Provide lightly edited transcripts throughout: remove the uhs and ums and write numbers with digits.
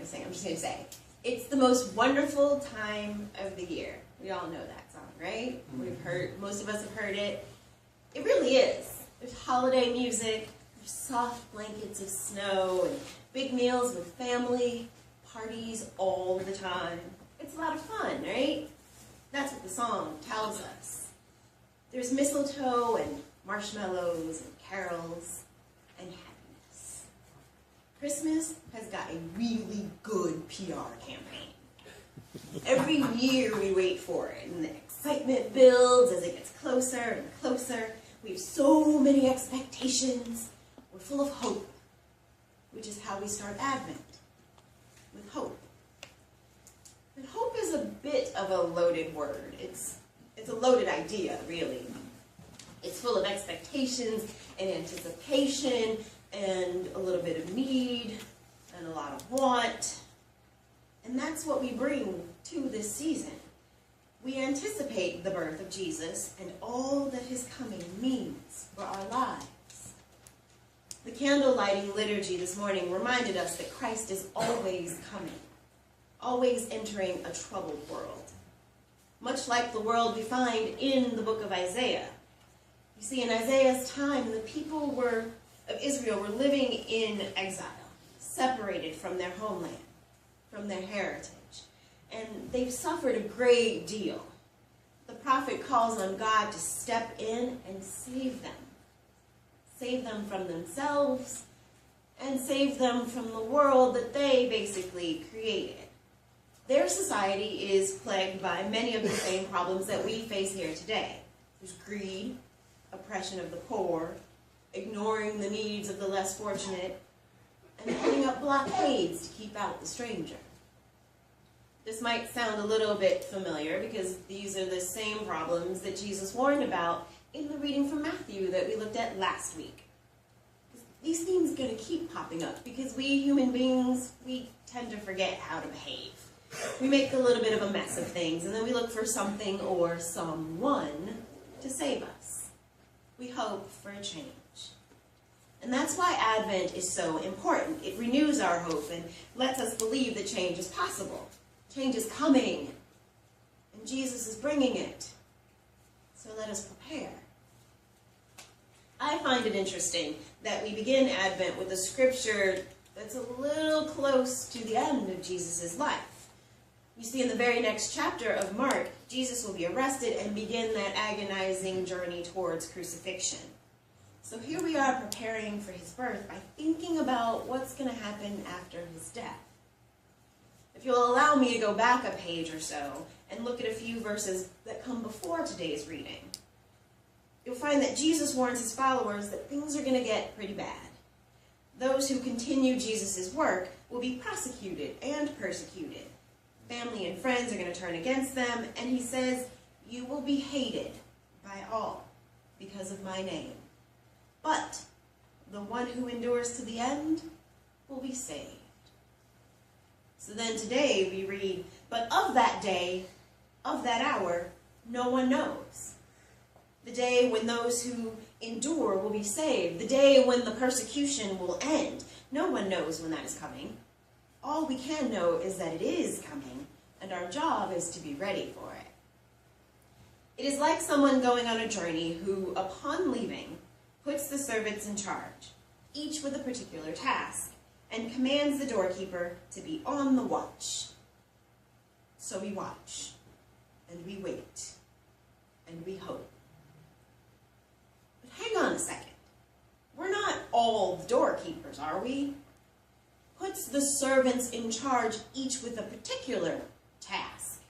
to sing, I'm just going to say, it's the most wonderful time of the year. We all know that song, right? Most of us have heard it. It really is. There's holiday music, there's soft blankets of snow, and big meals with family, parties all the time. It's a lot of fun, right? That's what the song tells us. There's mistletoe and marshmallows and carols and happiness. Christmas has got a really good PR campaign. Every year we wait for it, and the excitement builds as it gets closer and closer. We have so many expectations. We're full of hope, which is how we start Advent, with hope. And hope is a bit of a loaded word. It's a loaded idea, really. It's full of expectations and anticipation and a little bit of need and a lot of want. And that's what we bring to this season. We anticipate the birth of Jesus and all that his coming means for our lives. The candle lighting liturgy this morning reminded us that Christ is always coming, always entering a troubled world, much like the world we find in the book of Isaiah. You see, in Isaiah's time, the people of Israel were living in exile, separated from their homeland, from their heritage, and they've suffered a great deal. The prophet calls on God to step in and save them from themselves, and save them from the world that they basically created. Their society is plagued by many of the same problems that we face here today. There's greed, oppression of the poor, ignoring the needs of the less fortunate, and putting up blockades to keep out the stranger. This might sound a little bit familiar because these are the same problems that Jesus warned about in the reading from Matthew that we looked at last week. These themes are going to keep popping up because we human beings, we tend to forget how to behave. We make a little bit of a mess of things, and then we look for something or someone to save us. We hope for a change. And that's why Advent is so important. It renews our hope and lets us believe that change is possible. Change is coming, and Jesus is bringing it. So let us prepare. I find it interesting that we begin Advent with a scripture that's a little close to the end of Jesus' life. You see, in the very next chapter of Mark, Jesus will be arrested and begin that agonizing journey towards crucifixion. So here we are preparing for his birth by thinking about what's going to happen after his death. If you'll allow me to go back a page or so and look at a few verses that come before today's reading, you'll find that Jesus warns his followers that things are going to get pretty bad. Those who continue Jesus' work will be prosecuted and persecuted. Family and friends are going to turn against them, and he says, "You will be hated by all because of my name. But the one who endures to the end will be saved." So then today we read, "But of that day, of that hour, no one knows. The day when those who endure will be saved. The day when the persecution will end. No one knows when that is coming. All we can know is that it is coming, and our job is to be ready for it." It is like someone going on a journey who, upon leaving, puts the servants in charge, each with a particular task, and commands the doorkeeper to be on the watch. So we watch, and we wait, and we hope. But hang on a second. We're not all the doorkeepers, are we? Puts the servants in charge, each with a particular task.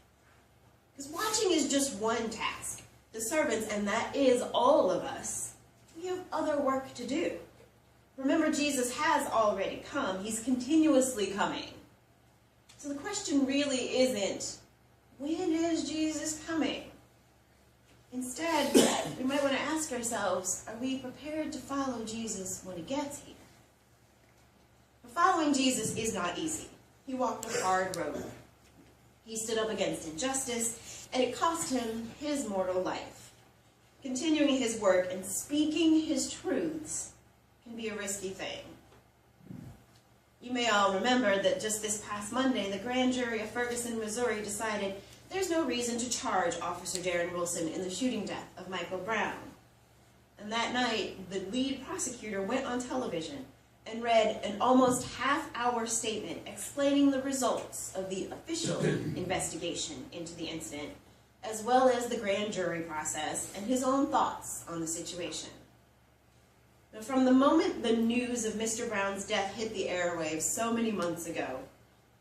Because watching is just one task. The servants, and that is all of us, we have other work to do. Remember, Jesus has already come. He's continuously coming. So the question really isn't, when is Jesus coming? Instead, we might want to ask ourselves, are we prepared to follow Jesus when he gets here? But following Jesus is not easy. He walked a hard road. He stood up against injustice, and it cost him his mortal life. Continuing his work and speaking his truths can be a risky thing. You may all remember that just this past Monday, the grand jury of Ferguson, Missouri decided there's no reason to charge Officer Darren Wilson in the shooting death of Michael Brown. And that night, the lead prosecutor went on television and read an almost half-hour statement explaining the results of the official investigation into the incident, as well as the grand jury process and his own thoughts on the situation. Now, from the moment the news of Mr. Brown's death hit the airwaves so many months ago,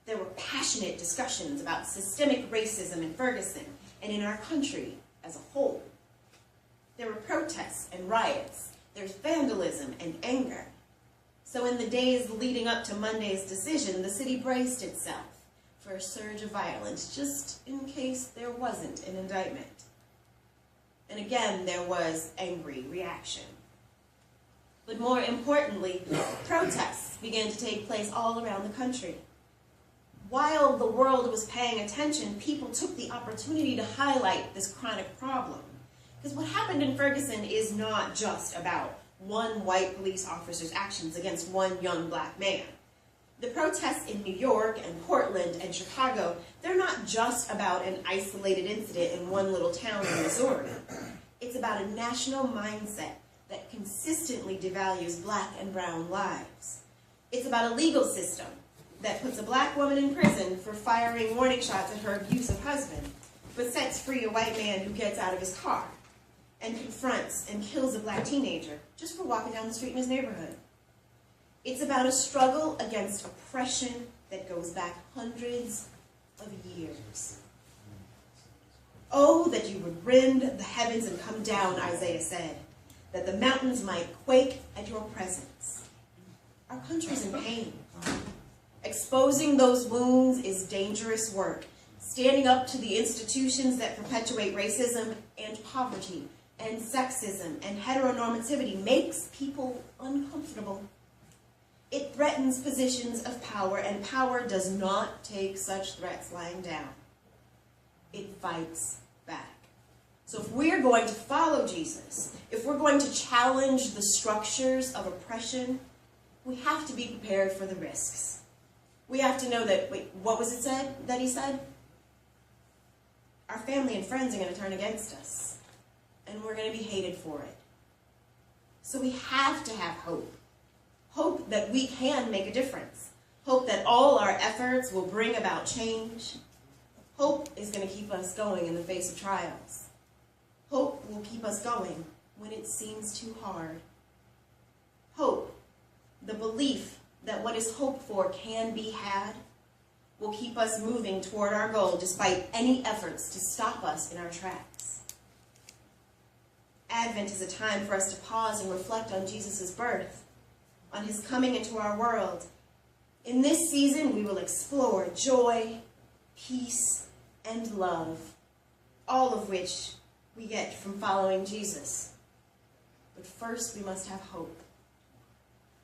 there were passionate discussions about systemic racism in Ferguson and in our country as a whole. There were protests and riots. There's vandalism and anger. So in the days leading up to Monday's decision, the city braced itself for a surge of violence, just in case there wasn't an indictment. And again, there was angry reaction. But more importantly, protests began to take place all around the country. While the world was paying attention, people took the opportunity to highlight this chronic problem. Because what happened in Ferguson is not just about one white police officer's actions against one young black man. The protests in New York and Portland and Chicago, they're not just about an isolated incident in one little town in Missouri. It's about a national mindset that consistently devalues black and brown lives. It's about a legal system that puts a black woman in prison for firing warning shots at her abusive husband, but sets free a white man who gets out of his car and confronts and kills a black teenager just for walking down the street in his neighborhood. It's about a struggle against oppression that goes back hundreds of years. Oh, that you would rend the heavens and come down, Isaiah said, that the mountains might quake at your presence. Our country's in pain. Exposing those wounds is dangerous work. Standing up to the institutions that perpetuate racism and poverty and sexism and heteronormativity makes people uncomfortable. It threatens positions of power, and power does not take such threats lying down. It fights back. So if we're going to follow Jesus, if we're going to challenge the structures of oppression, we have to be prepared for the risks. We have to know that, wait, what was it said that he said? Our family and friends are going to turn against us, and we're going to be hated for it. So we have to have hope. Hope that we can make a difference. Hope that all our efforts will bring about change. Hope is going to keep us going in the face of trials. Hope will keep us going when it seems too hard. Hope, the belief that what is hoped for can be had, will keep us moving toward our goal despite any efforts to stop us in our tracks. Advent is a time for us to pause and reflect on Jesus' birth, on his coming into our world. In this season, we will explore joy, peace, and love, all of which we get from following Jesus. But first, we must have hope.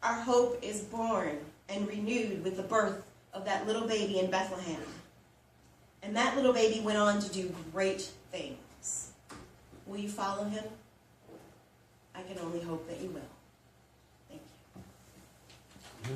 Our hope is born and renewed with the birth of that little baby in Bethlehem. And that little baby went on to do great things. Will you follow him? I can only hope that you will. Thank you.